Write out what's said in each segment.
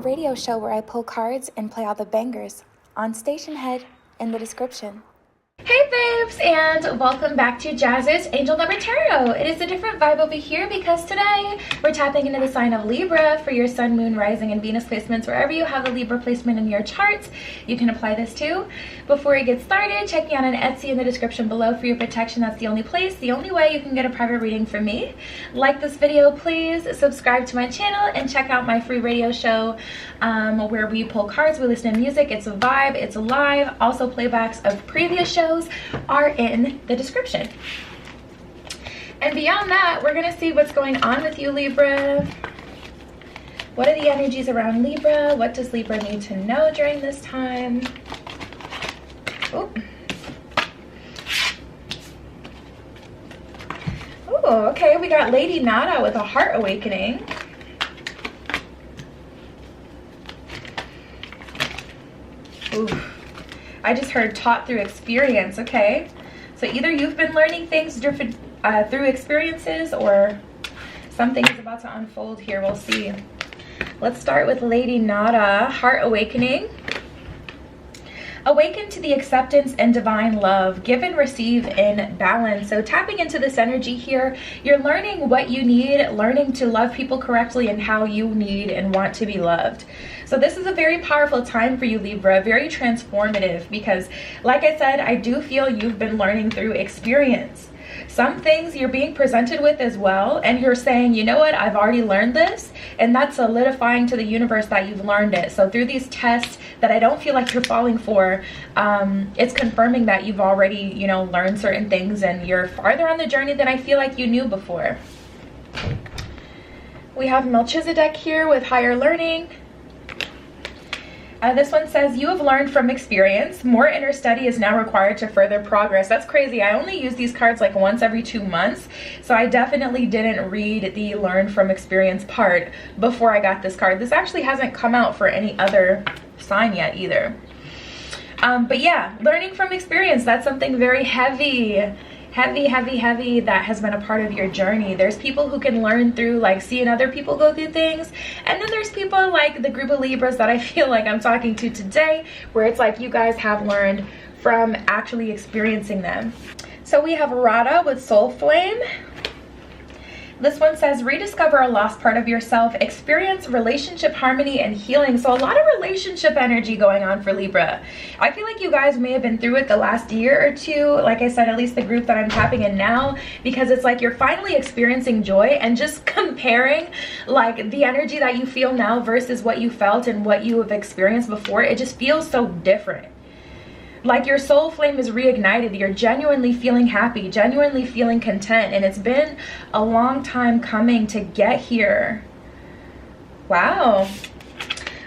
radio show where I pull cards and play all the bangers on Station Head in the description. Hey babes, and welcome back to Jazz's Angel Number Tarot. It is a different vibe over here because today we're tapping into the sign of Libra for your Sun, Moon, Rising, and Venus placements. Wherever you have the Libra placement in your charts, you can apply this too. Before we get started, check me out on Etsy in the description below for your protection. That's the only place, the only way you can get a private reading from me. Like this video, please subscribe to my channel and check out my free radio show where we pull cards, we listen to music. It's a vibe, it's live. Also, playbacks of previous shows are in the description. And beyond that, we're going to see what's going on with you, Libra. What are the energies around Libra? What does Libra need to know during this time? Oh, okay, we got Lady Nada with a heart awakening. Ooh. I just heard taught through experience. Okay, so either you've been learning things different through experiences, or something is about to unfold here. We'll see. Let's start with Lady Nada, heart awakening. Awaken to the acceptance and divine love. Give and receive in balance. So tapping into this energy here, you're learning what you need, learning to love people correctly and how you need and want to be loved. So this is a very powerful time for you, Libra, very transformative, because like I said, I do feel you've been learning through experience. Some things you're being presented with as well, and you're saying, you know what, I've already learned this, and that's solidifying to the universe that you've learned it. So through these tests that I don't feel like you're falling for, it's confirming that you've already, you know, learned certain things and you're farther on the journey than I feel like you knew before. We have Melchizedek here with higher learning. This one says, you have learned from experience. More inner study is now required to further progress. That's crazy. I only use these cards like once every 2 months. So I definitely didn't read the learn from experience part before I got this card. This actually hasn't come out for any other sign yet either. But yeah, learning from experience. That's something very heavy that has been a part of your journey. There's people who can learn through like seeing other people go through things, and then there's people like the group of Libras that I feel like I'm talking to today, where it's like you guys have learned from actually experiencing them. So we have Radha with Soul Flame. This one says, rediscover a lost part of yourself, experience relationship harmony and healing. So a lot of relationship energy going on for Libra. I feel like you guys may have been through it the last year or two. Like I said, at least the group that I'm tapping in now, because it's like you're finally experiencing joy, and just comparing like the energy that you feel now versus what you felt and what you have experienced before. It just feels so different. Like your soul flame is reignited. You're genuinely feeling happy, genuinely feeling content, and it's been a long time coming to get here. Wow.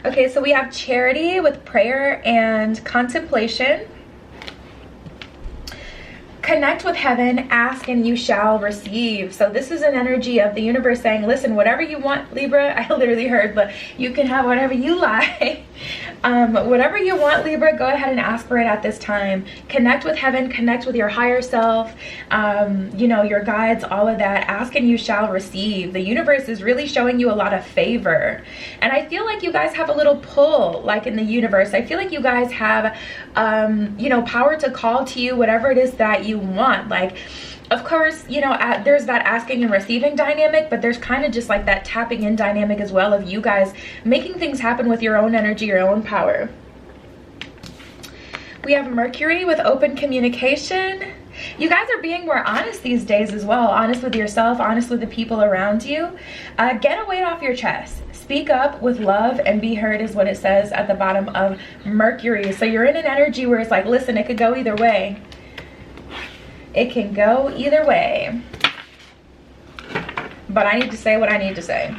Okay, so we have Charity with prayer and contemplation. Connect with heaven, ask and you shall receive. So this is an energy of the universe saying, listen, whatever you want, Libra. I literally heard, but you can have whatever you like. Whatever you want, Libra, go ahead and ask for it at this time. Connect with heaven, connect with your higher self, you know, your guides, all of that. Ask and you shall receive. The universe is really showing you a lot of favor. And I feel like you guys have a little pull, like in the universe. I feel like you guys have, you know, power to call to you whatever it is that you want. Like, of course, you know, there's that asking and receiving dynamic, but there's kind of just like that tapping in dynamic as well, of you guys making things happen with your own energy, your own power. We have Mercury with open communication. You guys are being more honest these days as well. Honest with yourself, honest with the people around you. Get a weight off your chest. Speak up with love and be heard is what it says at the bottom of Mercury. So you're in an energy where it's like, listen, it could go either way. It can go either way. But I need to say what I need to say.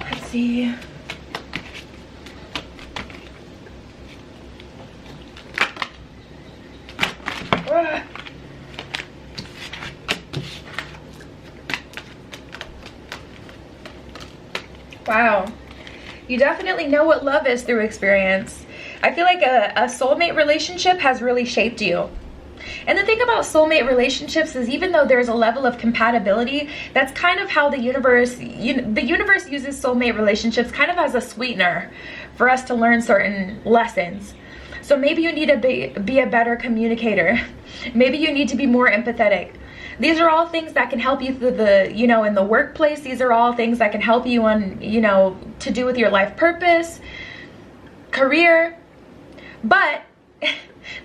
Let's see. Wow. You definitely know what love is through experience. I feel like a soulmate relationship has really shaped you. And the thing about soulmate relationships is, even though there's a level of compatibility, that's kind of how the universe uses soulmate relationships kind of as a sweetener for us to learn certain lessons. So maybe you need to be a better communicator. Maybe you need to be more empathetic. These are all things that can help you through the, in the workplace. These are all things that can help you on, to do with your life purpose, career. But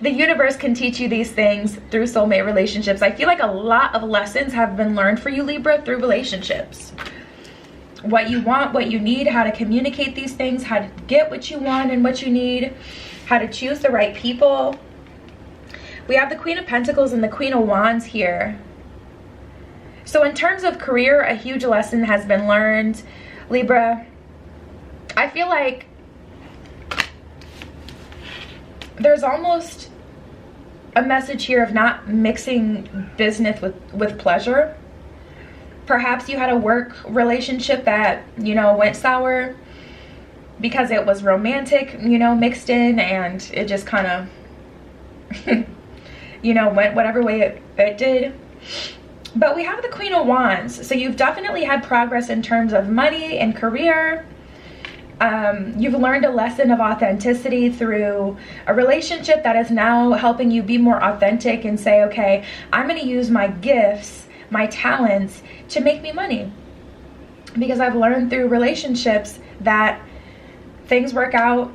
the universe can teach you these things through soulmate relationships. I feel like a lot of lessons have been learned for you, Libra, through relationships. What you want, what you need, how to communicate these things, how to get what you want and what you need, how to choose the right people. We have the Queen of Pentacles and the Queen of Wands here. So in terms of career, a huge lesson has been learned, Libra. I feel like there's almost a message here of not mixing business with pleasure. Perhaps you had a work relationship that, went sour because it was romantic, mixed in, and it just kind of, went whatever way it did. But we have the Queen of Wands. So you've definitely had progress in terms of money and career. You've learned a lesson of authenticity through a relationship that is now helping you be more authentic and say, okay, I'm going to use my gifts, my talents to make me money. Because I've learned through relationships that things work out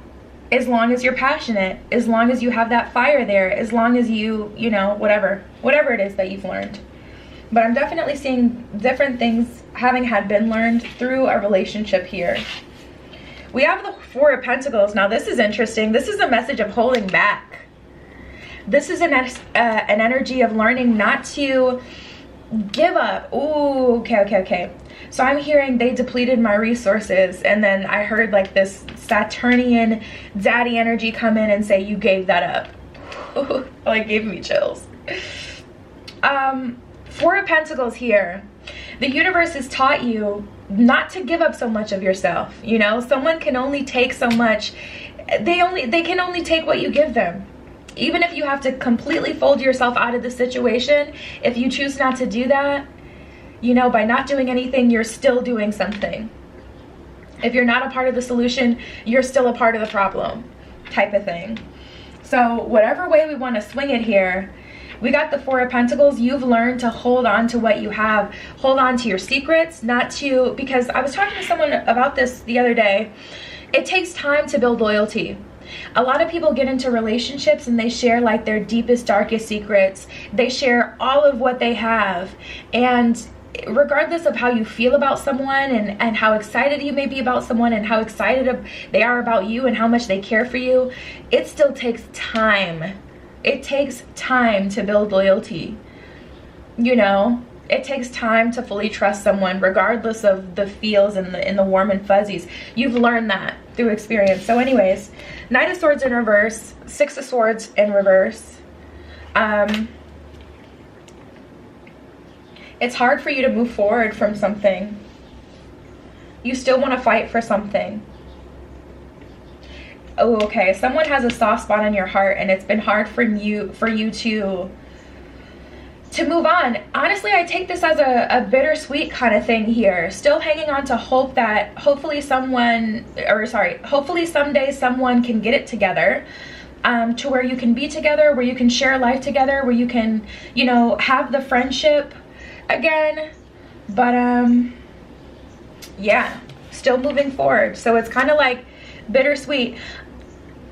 as long as you're passionate, as long as you have that fire there, as long as you, whatever it is that you've learned. But I'm definitely seeing different things had been learned through a relationship here. We have the Four of Pentacles. Now this is interesting. This is a message of holding back. This is an energy of learning not to give up. Ooh, okay. So I'm hearing they depleted my resources, and then I heard like this Saturnian daddy energy come in and say, you gave that up. Like, gave me chills. Four of Pentacles here. The universe has taught you not to give up so much of yourself. Someone can only take so much. They can only take what you give them. Even if you have to completely fold yourself out of the situation, if you choose not to do that, by not doing anything, you're still doing something. If you're not a part of the solution, you're still a part of the problem, type of thing. So whatever way we want to swing it here, we got the Four of Pentacles. You've learned to hold on to what you have. Hold on to your secrets, because I was talking to someone about this the other day. It takes time to build loyalty. A lot of people get into relationships and they share like their deepest, darkest secrets. They share all of what they have. And regardless of how you feel about someone and how excited you may be about someone and how excited they are about you and how much they care for you, it still takes time. It takes time to build loyalty. It takes time to fully trust someone, regardless of the feels and the warm and fuzzies. You've learned that through experience. So anyways, Knight of Swords in reverse, Six of Swords in reverse. It's hard for you to move forward from something. You still want to fight for something. Oh, okay. Someone has a soft spot in your heart, and it's been hard for you to move on. Honestly, I take this as a bittersweet kind of thing here. Still hanging on to hope that hopefully someday someone can get it together, to where you can be together, where you can share life together, where you can, have the friendship again. But yeah, still moving forward. So it's kind of like bittersweet.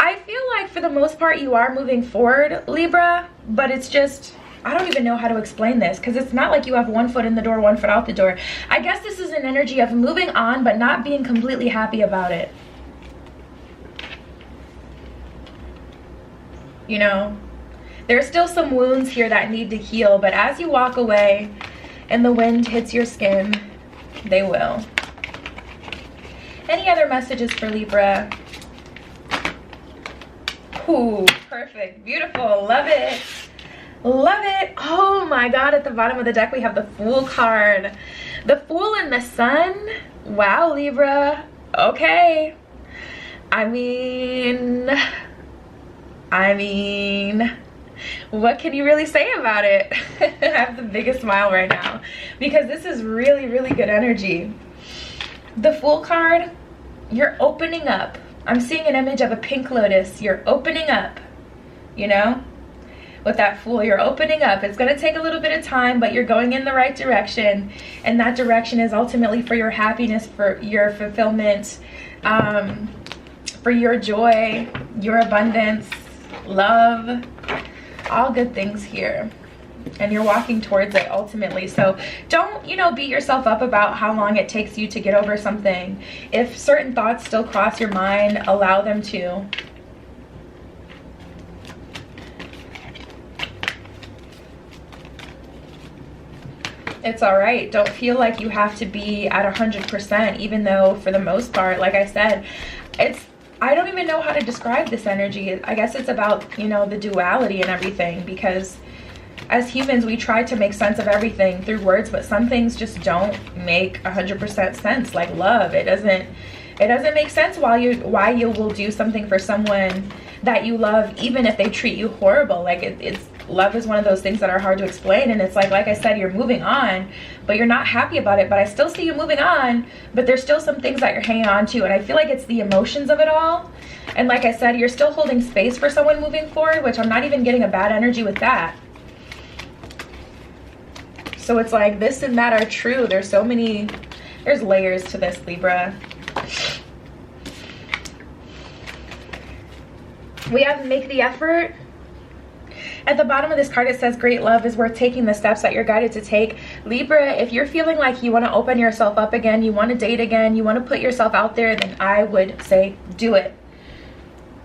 I feel like for the most part you are moving forward, Libra, but it's just, I don't even know how to explain this, because it's not like you have one foot in the door, one foot out the door. I guess this is an energy of moving on, but not being completely happy about it. There's still some wounds here that need to heal, but as you walk away and the wind hits your skin, they will. Any other messages for Libra? Ooh, perfect, beautiful, love it. Love it. Oh my God, at the bottom of the deck we have the Fool card. The Fool and the Sun. Wow, Libra. Okay. I mean, What can you really say about it? I have the biggest smile right now because this is really, really good energy. The Fool card, you're opening up. I'm seeing an image of a pink lotus. You're opening up, you know? With that Fool, you're opening up. It's going to take a little bit of time, but you're going in the right direction. And that direction is ultimately for your happiness, for your fulfillment, for your joy, your abundance, love, all good things here. And you're walking towards it ultimately. So don't, you know, beat yourself up about how long it takes you to get over something. If certain thoughts still cross your mind, allow them to. It's all right. Don't feel like you have to be at 100%, even though for the most part, like I said, I don't even know how to describe this energy. I guess it's about, you know, the duality and everything, because as humans, we try to make sense of everything through words, but some things just don't make 100% sense, like love. It doesn't make sense why you will do something for someone that you love, even if they treat you horrible. Like love is one of those things that are hard to explain, and it's like I said, you're moving on, but you're not happy about it. But I still see you moving on, but there's still some things that you're hanging on to, and I feel like it's the emotions of it all. And like I said, you're still holding space for someone moving forward, which I'm not even getting a bad energy with that. So it's like this and that are true. There's layers to this, Libra. We have make the effort. At the bottom of this card, it says great love is worth taking the steps that you're guided to take. Libra, if you're feeling like you want to open yourself up again, you want to date again, you want to put yourself out there, then I would say do it.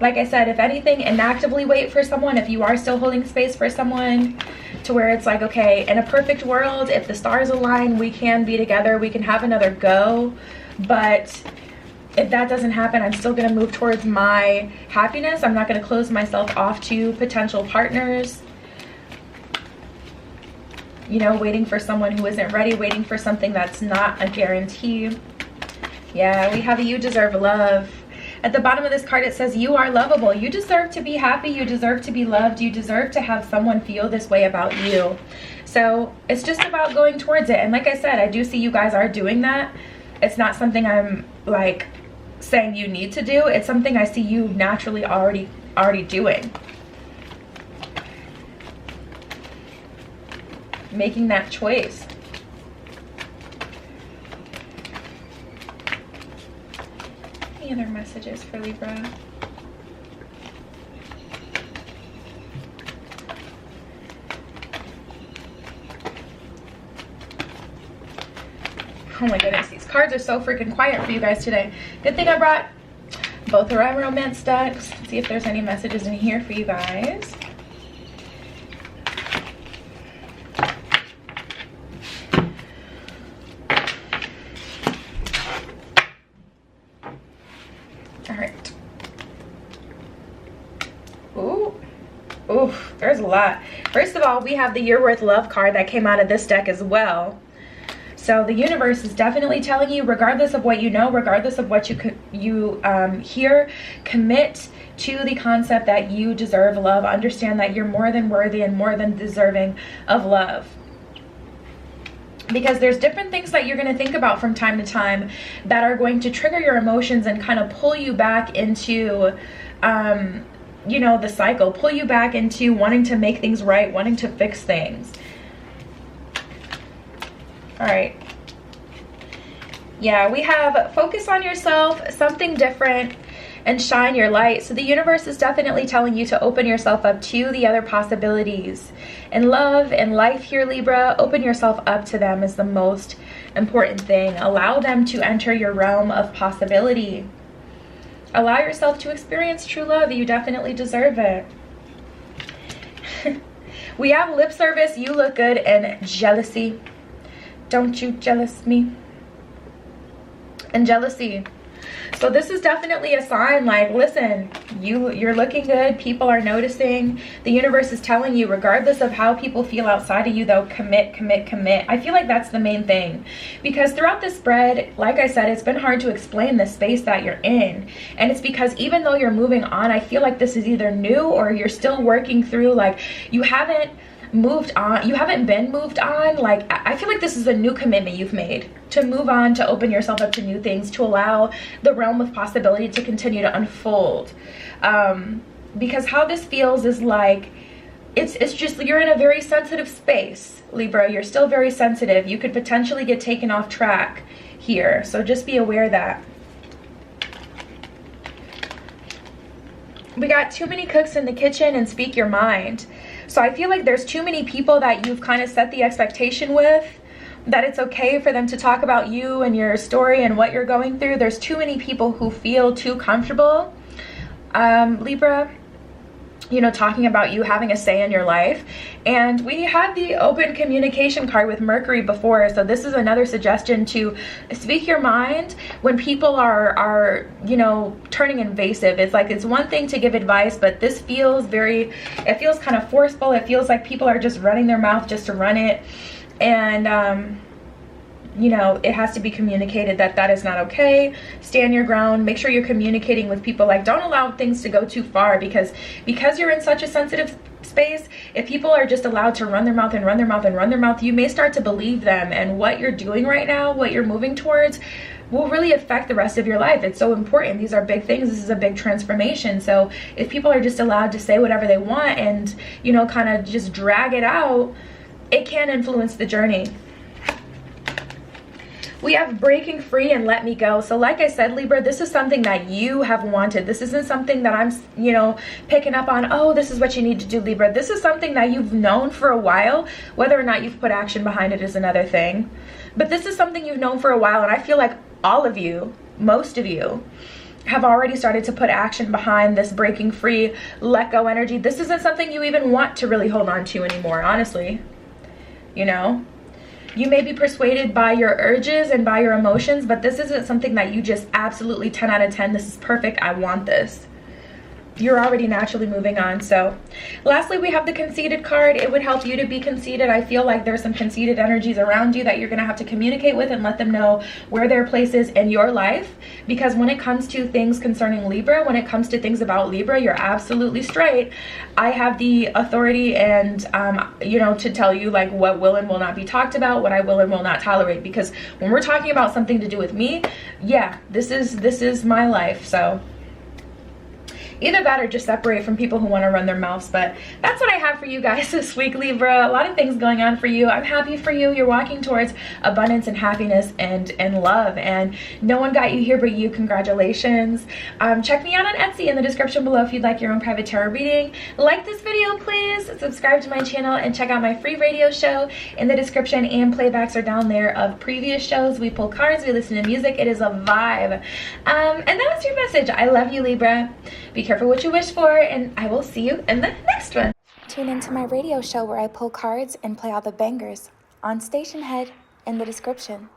Like I said, if anything, inactively wait for someone. If you are still holding space for someone, to where it's like, okay, in a perfect world, if the stars align, we can be together, we can have another go. But if that doesn't happen, I'm still going to move towards my happiness. I'm not going to close myself off to potential partners. You know, waiting for someone who isn't ready, waiting for something that's not a guarantee. Yeah, we have a you deserve love. At the bottom of this card, it says you are lovable. You deserve to be happy. You deserve to be loved. You deserve to have someone feel this way about you. So it's just about going towards it. And like I said, I do see you guys are doing that. It's not something I'm like saying you need to do. It's something I see you naturally already doing. Making that choice. Any other messages for Libra? Oh my goodness, these cards are so freaking quiet for you guys today. Good thing I brought both of our romance decks. Let's see if there's any messages in here for you guys. All right. Ooh, there's a lot. First of all, we have the You're Worth Love card that came out of this deck as well. So the universe is definitely telling you, regardless of what you know, regardless of what you hear, commit to the concept that you deserve love. Understand that you're more than worthy and more than deserving of love. Because there's different things that you're going to think about from time to time that are going to trigger your emotions and kind of pull you back into, you know, the cycle, pull you back into wanting to make things right, wanting to fix things. All right. Yeah, we have focus on yourself, something different, and shine your light. So the universe is definitely telling you to open yourself up to the other possibilities. In love and life here, Libra, open yourself up to them is the most important thing. Allow them to enter your realm of possibility. Allow yourself to experience true love. You definitely deserve it. We have lip service, you look good, and jealousy. Don't you jealous me? And jealousy. So this is definitely a sign, like, listen, you're looking good. People are noticing. The universe is telling you, regardless of how people feel outside of you, though, commit, commit, commit. I feel like that's the main thing, because throughout this spread, like I said, it's been hard to explain the space that you're in. And it's because even though you're moving on, I feel like this is either new or you're still working through, like, you haven't moved on, you haven't been moved on. Like, I feel like this is a new commitment you've made to move on, to open yourself up to new things, to allow the realm of possibility to continue to unfold. Because how this feels is like, it's just, you're in a very sensitive space, Libra. You're still very sensitive. You could potentially get taken off track here, so just be aware of that. We got too many cooks in the kitchen and speak your mind. So I feel like there's too many people that you've kind of set the expectation with, that it's okay for them to talk about you and your story and what you're going through. There's too many people who feel too comfortable, Libra, you know, talking about you having a say in your life. And we had the open communication card with Mercury before, so this is another suggestion to speak your mind when people are you know, turning invasive. It's like, it's one thing to give advice, but this feels it feels kind of forceful. It feels like people are just running their mouth just to run it. And you know, it has to be communicated that that is not okay. Stand your ground. Make sure you're communicating with people. Like, don't allow things to go too far, because you're in such a sensitive space, if people are just allowed to run their mouth and run their mouth and run their mouth, you may start to believe them, and what you're doing right now, what you're moving towards, will really affect the rest of your life. It's so important. These are big things. This is a big transformation. So if people are just allowed to say whatever they want and, you know, kind of just drag it out, it can influence the journey. We have breaking free and let me go. So like I said, Libra, this is something that you have wanted. This isn't something that I'm, you know, picking up on, oh, this is what you need to do, Libra. This is something that you've known for a while. Whether or not you've put action behind it is another thing. But this is something you've known for a while, and I feel like all of you, most of you, have already started to put action behind this breaking free, let go energy. This isn't something you even want to really hold on to anymore, honestly. You know? You may be persuaded by your urges and by your emotions, but this isn't something that you just absolutely 10 out of 10, this is perfect, I want this. You're already naturally moving on. So lastly, we have the conceited card. It would help you to be conceited. I feel like there's some conceited energies around you that you're going to have to communicate with and let them know where their place is in your life. Because when it comes to things concerning Libra, when it comes to things about Libra, you're absolutely straight. I have the authority and, you know, to tell you like what will and will not be talked about, what I will and will not tolerate. Because when we're talking about something to do with me, yeah, this is my life. So either that or just separate from people who want to run their mouths. But that's what I have for you guys this week, Libra. A lot of things going on for you. I'm happy for you. You're walking towards abundance and happiness and love, and no one got you here but you. Congratulations. Check me out on Etsy in the description below if you'd like your own private tarot reading. Like this video, please. Subscribe to my channel and check out my free radio show in the description, and playbacks are down there of previous shows. We pull cards, we listen to music. It is a vibe. And that was your message. I love you, Libra. Be careful what you wish for, and I will see you in the next one. Tune into my radio show where I pull cards and play all the bangers on Station Head in the description.